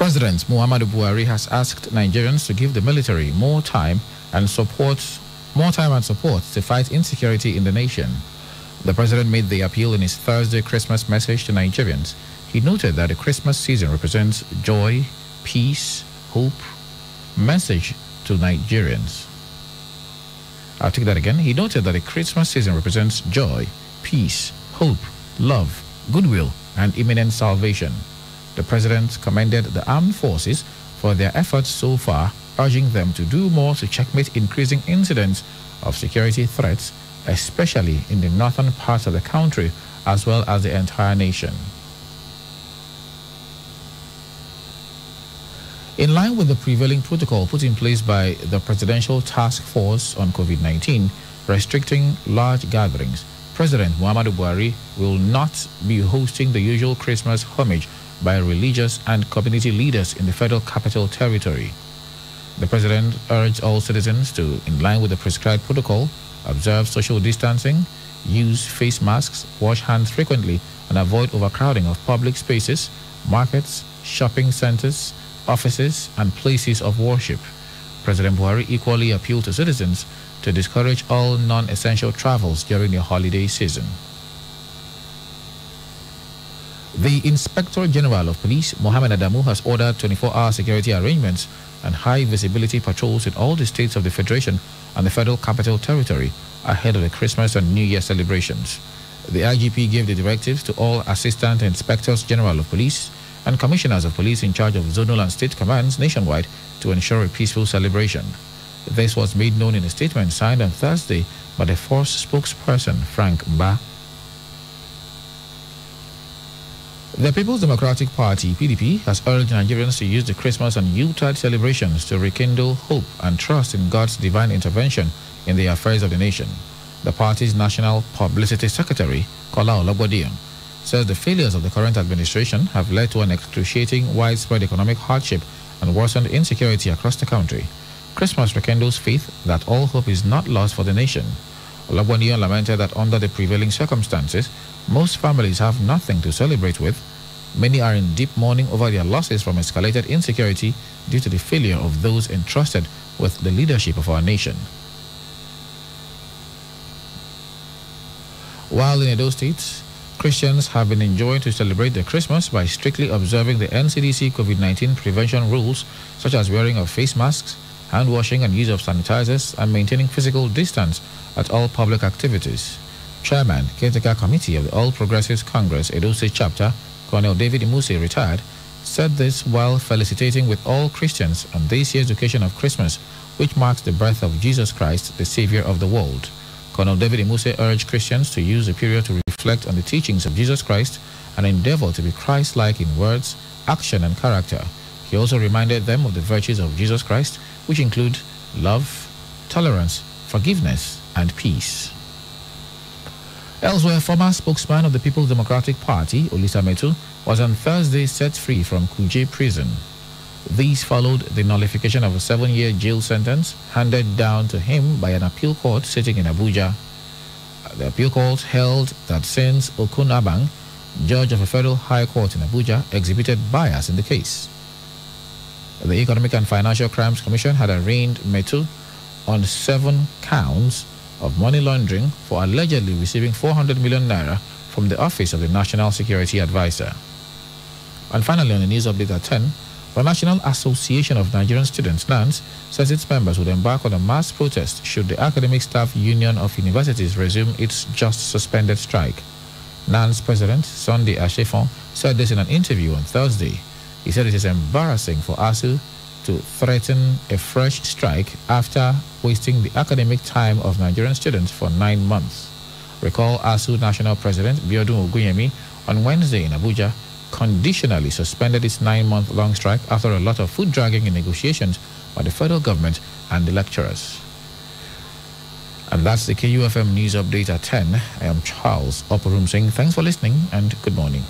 President Muhammadu Buhari has asked Nigerians to give the military more time and support to fight insecurity in the nation. The president made the appeal in his Thursday Christmas message to Nigerians. He noted that the Christmas season represents joy, peace, hope. Message to Nigerians. I'll take that again. He noted that the Christmas season represents joy, peace, hope, love, goodwill, and imminent salvation. The president commended the armed forces for their efforts so far, urging them to do more to checkmate increasing incidents of security threats, especially in the northern parts of the country as well as the entire nation. In line with the prevailing protocol put in place by the Presidential Task Force on COVID-19, restricting large gatherings, President Muhammadu Buhari will not be hosting the usual Christmas homage by religious and community leaders in the Federal Capital Territory. The president urged all citizens to, in line with the prescribed protocol, observe social distancing, use face masks, wash hands frequently, and avoid overcrowding of public spaces, markets, shopping centers, offices, and places of worship. President Buhari equally appealed to citizens to discourage all non-essential travels during the holiday season. The Inspector General of Police, Mohammed Adamu, has ordered 24-hour security arrangements and high-visibility patrols in all the states of the Federation and the Federal Capital Territory ahead of the Christmas and New Year celebrations. The IGP gave the directives to all Assistant Inspectors General of Police and Commissioners of Police in charge of zonal and state commands nationwide to ensure a peaceful celebration. This was made known in a statement signed on Thursday by the force spokesperson, Frank Ba. The People's Democratic Party, PDP, has urged Nigerians to use the Christmas and Yuletide celebrations to rekindle hope and trust in God's divine intervention in the affairs of the nation. The party's National Publicity Secretary, Kola Olabodiyan, says the failures of the current administration have led to an excruciating widespread economic hardship and worsened insecurity across the country. Christmas rekindles faith that all hope is not lost for the nation. Olabodiyan lamented that under the prevailing circumstances, most families have nothing to celebrate with. Many are in deep mourning over their losses from escalated insecurity due to the failure of those entrusted with the leadership of our nation. While in Edo State, Christians have been enjoined to celebrate their Christmas by strictly observing the NCDC COVID-19 prevention rules, such as wearing of face masks, hand washing and use of sanitizers, and maintaining physical distance at all public activities. Chairman, Caretaker Committee of the All Progressives Congress, Edo State Chapter, Colonel David Imuse, retired, said this while felicitating with all Christians on this year's occasion of Christmas, which marks the birth of Jesus Christ, the Savior of the world. Colonel David Imuse urged Christians to use the period to reflect on the teachings of Jesus Christ and endeavor to be Christ-like in words, action, and character. He also reminded them of the virtues of Jesus Christ, which include love, tolerance, forgiveness, and peace. Elsewhere, former spokesman of the People's Democratic Party, Olisa Metu, was on Thursday set free from Kuje prison. These followed the nullification of a 7-year jail sentence handed down to him by an appeal court sitting in Abuja. The appeal court held that since Okun Abang, judge of a federal high court in Abuja, exhibited bias in the case. The Economic and Financial Crimes Commission had arraigned Metu on 7 counts of money laundering for allegedly receiving 400 million naira from the Office of the National Security Advisor. And finally, on the news update at 10, the National Association of Nigerian Students, NANS, says its members would embark on a mass protest should the Academic Staff Union of Universities resume its just suspended strike. NANS President Sunday Ashefon said this in an interview on Thursday. He said it is embarrassing for ASU to threaten a fresh strike after wasting the academic time of Nigerian students for 9 months. Recall ASU National President Biodun Ogunyemi on Wednesday in Abuja conditionally suspended its 9-month-long strike after a lot of foot dragging in negotiations by the federal government and the lecturers. And that's the KUFM News Update at 10. I am Charles Oporum saying thanks for listening and good morning.